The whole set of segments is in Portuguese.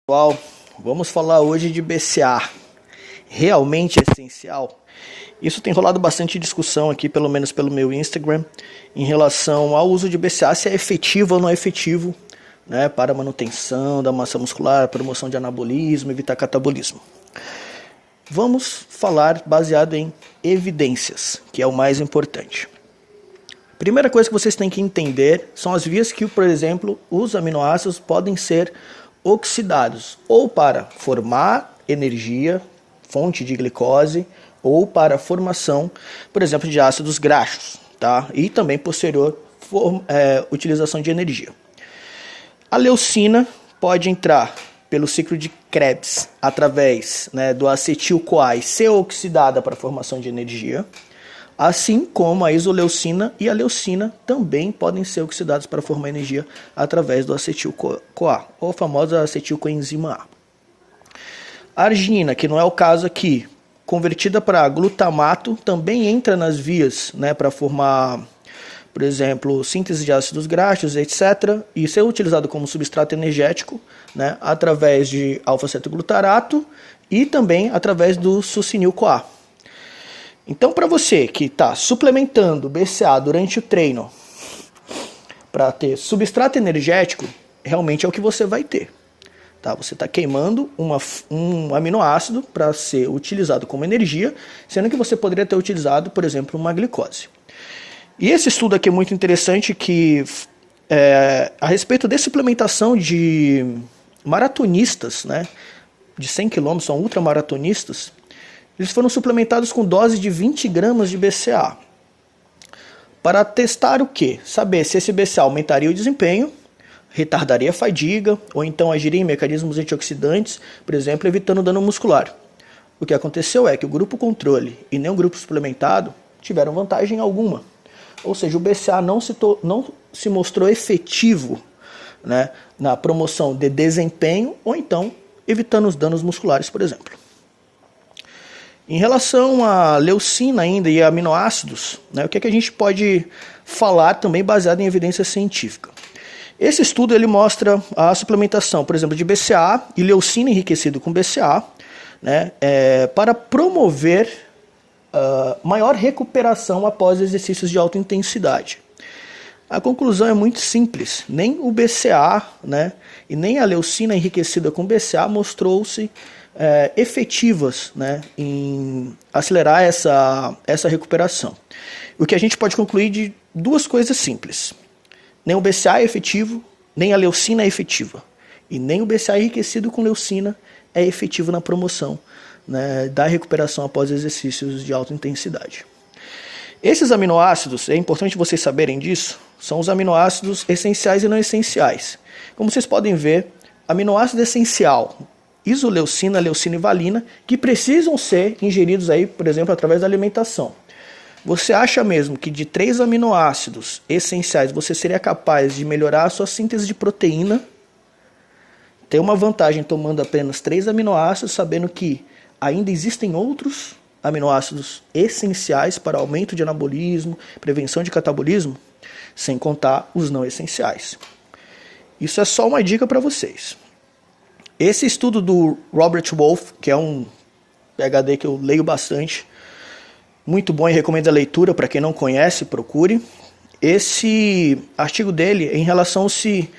Pessoal, vamos falar hoje de BCA. Realmente é essencial? Isso tem rolado bastante discussão aqui, pelo menos pelo meu Instagram, em relação ao uso de BCA, se é efetivo ou não é efetivo, né, para manutenção da massa muscular, promoção de anabolismo, evitar catabolismo. Vamos falar baseado em evidências, que é o mais importante. Primeira coisa que vocês têm que entender são as vias que, por exemplo, os aminoácidos podem ser oxidados, ou para formar energia, fonte de glicose, ou para a formação, por exemplo, de ácidos graxos, tá? E também posterior utilização de energia. A leucina pode entrar pelo ciclo de Krebs através, né, do acetil-CoA e ser oxidada para a formação de energia, assim como a isoleucina e a leucina também podem ser oxidados para formar energia através do acetil-CoA, ou a famosa acetilcoenzima A. A arginina, que não é o caso aqui, convertida para glutamato, também entra nas vias, né, para formar, por exemplo, síntese de ácidos graxos, etc., e ser utilizado como substrato energético, né, através de alfa-cetoglutarato e também através do succinil-CoA. Então, para você que está suplementando BCA durante o treino para ter substrato energético, realmente é o que você vai ter. Tá? Você está queimando um aminoácido para ser utilizado como energia, sendo que você poderia ter utilizado, por exemplo, uma glicose. E esse estudo aqui é muito interessante que a respeito de suplementação de maratonistas, né, de 100 km, são ultramaratonistas, eles foram suplementados com dose de 20 gramas de BCA. Para testar o quê? Saber se esse BCA aumentaria o desempenho, retardaria a fadiga, ou então agiria em mecanismos antioxidantes, por exemplo, evitando dano muscular. O que aconteceu é que o grupo controle e nem o grupo suplementado tiveram vantagem alguma. Ou seja, o BCA não se mostrou efetivo, né, na promoção de desempenho, ou então evitando os danos musculares, por exemplo. Em relação à leucina ainda e aminoácidos, né, o que a gente pode falar também baseado em evidência científica? Esse estudo ele mostra a suplementação, por exemplo, de BCA e leucina enriquecido com BCA, né, para promover maior recuperação após exercícios de alta intensidade. A conclusão é muito simples, nem o BCA, né, e nem a leucina enriquecida com BCA mostrou-se efetivas, né, em acelerar essa recuperação. O que a gente pode concluir de duas coisas simples. Nem o BCA é efetivo, nem a leucina é efetiva. E nem o BCA enriquecido com leucina é efetivo na promoção, né, da recuperação após exercícios de alta intensidade. Esses aminoácidos, é importante vocês saberem disso, são os aminoácidos essenciais e não essenciais. Como vocês podem ver, aminoácido essencial, isoleucina, leucina e valina, que precisam ser ingeridos aí, por exemplo, através da alimentação. Você acha mesmo que de 3 aminoácidos essenciais você seria capaz de melhorar a sua síntese de proteína? Tem uma vantagem tomando apenas 3 aminoácidos, sabendo que ainda existem outros aminoácidos essenciais para aumento de anabolismo, prevenção de catabolismo, sem contar os não essenciais. Isso é só uma dica para vocês. Esse estudo do Robert Wolfe, que é um PhD que eu leio bastante, muito bom e recomendo a leitura, para quem não conhece, procure. Esse artigo dele é em relação se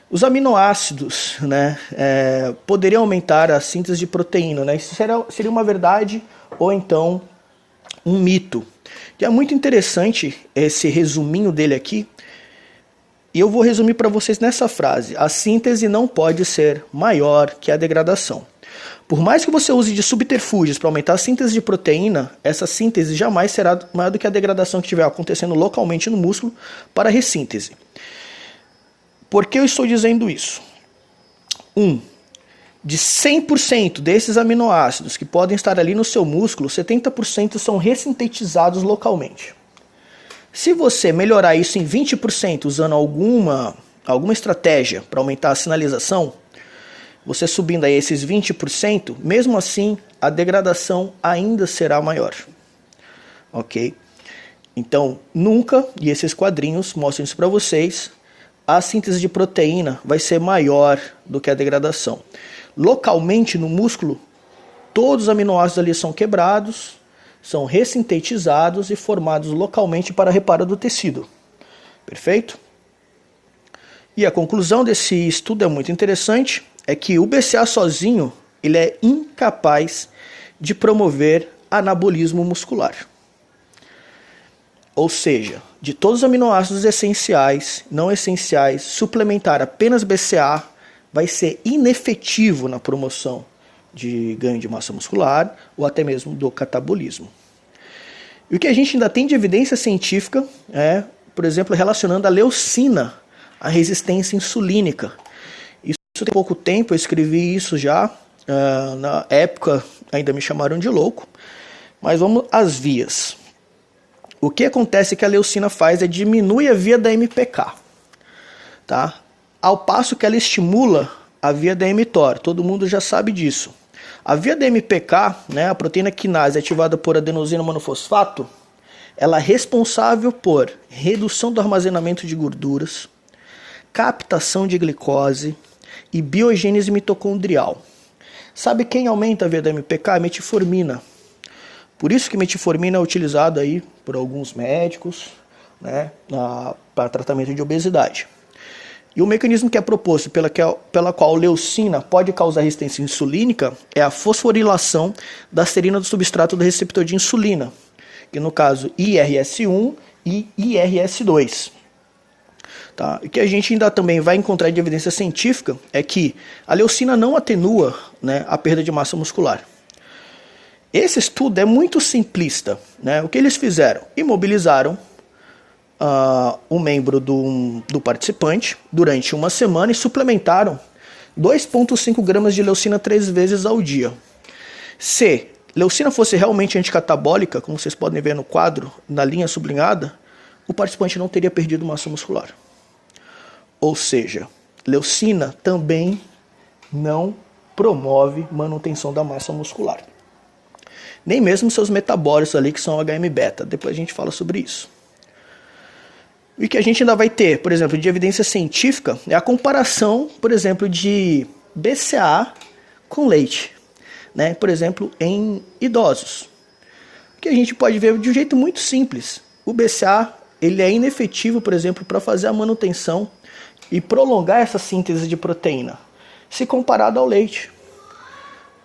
os aminoácidos, né, poderiam aumentar a síntese de proteína. Né? Isso seria uma verdade ou então um mito. E é muito interessante esse resuminho dele aqui. E eu vou resumir para vocês nessa frase. A síntese não pode ser maior que a degradação. Por mais que você use de subterfúgios para aumentar a síntese de proteína, essa síntese jamais será maior do que a degradação que estiver acontecendo localmente no músculo para a ressíntese. Por que eu estou dizendo isso? De 100% desses aminoácidos que podem estar ali no seu músculo, 70% são ressintetizados localmente. Se você melhorar isso em 20% usando alguma estratégia para aumentar a sinalização, você subindo aí esses 20%, mesmo assim a degradação ainda será maior. Ok? Então, nunca, e esses quadrinhos mostram isso para vocês, a síntese de proteína vai ser maior do que a degradação. localmente no músculo, todos os aminoácidos ali são quebrados, são ressintetizados e formados localmente para reparo do tecido. Perfeito? E a conclusão desse estudo é muito interessante, é que o BCA sozinho ele é incapaz de promover anabolismo muscular. Ou seja, de todos os aminoácidos essenciais, não essenciais, suplementar apenas BCA vai ser inefetivo na promoção de ganho de massa muscular ou até mesmo do catabolismo. E o que a gente ainda tem de evidência científica é, por exemplo, relacionando a leucina à resistência insulínica. Isso tem pouco tempo, eu escrevi isso já, na época ainda me chamaram de louco, mas vamos às vias. O que acontece que a leucina faz é diminui a via da MPK, tá? Ao passo que ela estimula a via da mTOR, todo mundo já sabe disso. A via da MPK, né, a proteína quinase ativada por adenosina monofosfato, ela é responsável por redução do armazenamento de gorduras, captação de glicose e biogênese mitocondrial. Sabe quem aumenta a via da MPK? A metformina. Por isso que metformina é utilizada aí por alguns médicos, né, para tratamento de obesidade. E o mecanismo que é proposto pela qual leucina pode causar resistência insulínica é a fosforilação da serina do substrato do receptor de insulina, que no caso IRS1 e IRS2. Tá? O que a gente ainda também vai encontrar de evidência científica é que a leucina não atenua, né, a perda de massa muscular. Esse estudo é muito simplista, né? O que eles fizeram? Imobilizaram um membro do participante durante uma semana e suplementaram 2,5 gramas de leucina 3 vezes ao dia. Se leucina fosse realmente anticatabólica, como vocês podem ver no quadro, na linha sublinhada, o participante não teria perdido massa muscular. Ou seja, leucina também não promove manutenção da massa muscular. Nem mesmo seus metabólitos ali, que são HM-beta. Depois a gente fala sobre isso. E que a gente ainda vai ter, por exemplo, de evidência científica, é a comparação, por exemplo, de BCA com leite. Né? Por exemplo, em idosos. Que a gente pode ver de um jeito muito simples. O BCA ele é inefetivo, por exemplo, para fazer a manutenção e prolongar essa síntese de proteína, se comparado ao leite.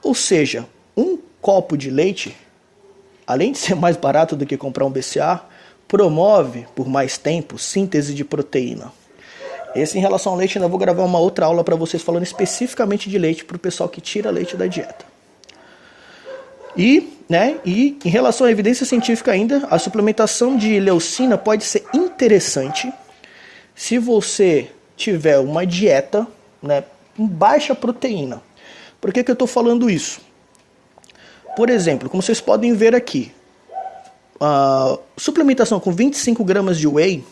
Ou seja, um copo de leite, além de ser mais barato do que comprar um BCA, promove por mais tempo síntese de proteína. Esse em relação ao leite, ainda vou gravar uma outra aula para vocês falando especificamente de leite para o pessoal que tira leite da dieta. E em relação à evidência científica ainda, a suplementação de leucina pode ser interessante se você tiver uma dieta, né, com baixa proteína. Por que eu estou falando isso? Por exemplo, como vocês podem ver aqui, a suplementação com 25 gramas de whey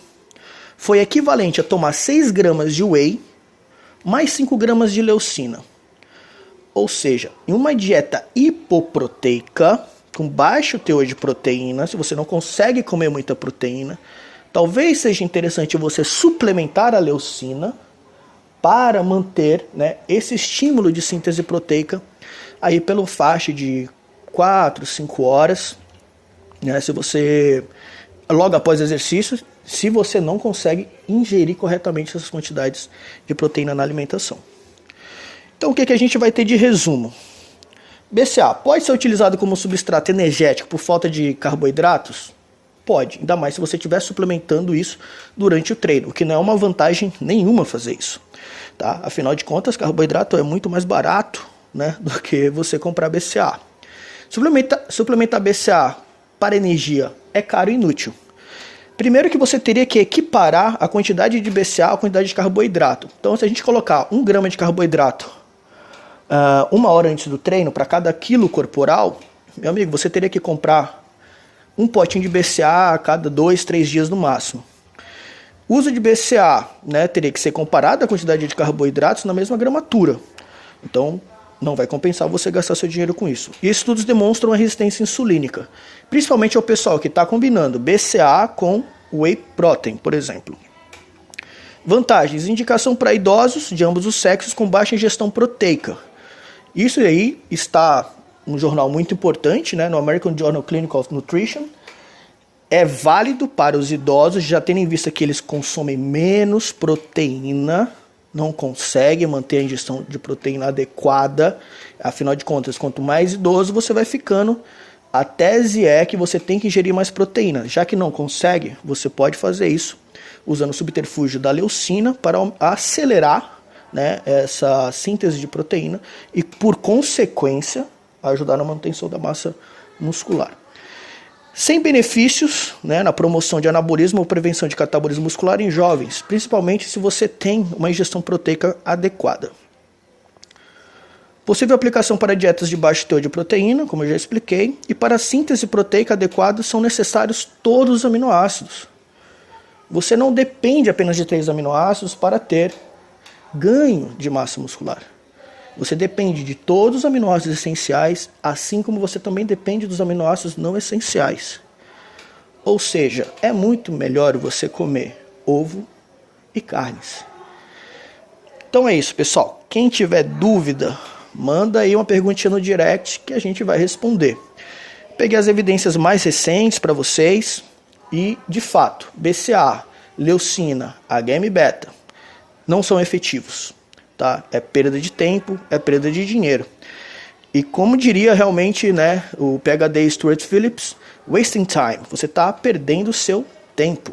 foi equivalente a tomar 6 gramas de whey mais 5 gramas de leucina. Ou seja, em uma dieta hipoproteica, com baixo teor de proteína, se você não consegue comer muita proteína, talvez seja interessante você suplementar a leucina para manter, né, esse estímulo de síntese proteica aí pelo faixa de 4, 5 horas, né, se você, logo após o exercício, se você não consegue ingerir corretamente essas quantidades de proteína na alimentação. Então o que a gente vai ter de resumo? BCA pode ser utilizado como substrato energético por falta de carboidratos? Pode, ainda mais se você estiver suplementando isso durante o treino, o que não é uma vantagem nenhuma fazer isso. Tá? Afinal de contas, carboidrato é muito mais barato, né, do que você comprar BCA. Suplementar BCA para energia é caro e inútil. Primeiro que você teria que equiparar a quantidade de BCA à quantidade de carboidrato. Então, se a gente colocar 1 grama de carboidrato 1 hora antes do treino para cada quilo corporal, meu amigo, você teria que comprar um potinho de BCA a cada 2, 3 dias no máximo. O uso de BCA, né, teria que ser comparado à quantidade de carboidratos na mesma gramatura. Então, não vai compensar você gastar seu dinheiro com isso. E estudos demonstram a resistência insulínica, principalmente ao pessoal que está combinando BCA com whey protein, por exemplo. Vantagens: indicação para idosos de ambos os sexos com baixa ingestão proteica. Isso aí está um jornal muito importante, né, no American Journal Clinical of Nutrition. É válido para os idosos, já tendo em vista que eles consomem menos proteína, não conseguem manter a ingestão de proteína adequada. Afinal de contas, quanto mais idoso você vai ficando, a tese é que você tem que ingerir mais proteína. Já que não consegue, você pode fazer isso usando o subterfúgio da leucina para acelerar, né, essa síntese de proteína e, por consequência, ajudar na manutenção da massa muscular. Sem benefícios, né, na promoção de anabolismo ou prevenção de catabolismo muscular em jovens, principalmente se você tem uma ingestão proteica adequada. Possível aplicação para dietas de baixo teor de proteína, como eu já expliquei, e para a síntese proteica adequada são necessários todos os aminoácidos. Você não depende apenas de 3 aminoácidos para ter ganho de massa muscular. Você depende de todos os aminoácidos essenciais, assim como você também depende dos aminoácidos não essenciais. Ou seja, é muito melhor você comer ovo e carnes. Então é isso, pessoal. Quem tiver dúvida, manda aí uma perguntinha no direct que a gente vai responder. Peguei as evidências mais recentes para vocês e, de fato, BCA, leucina, HM-beta não são efetivos. Tá? É perda de tempo, é perda de dinheiro. E como diria realmente, né, o PhD Stuart Phillips, wasting time. Você está perdendo o seu tempo.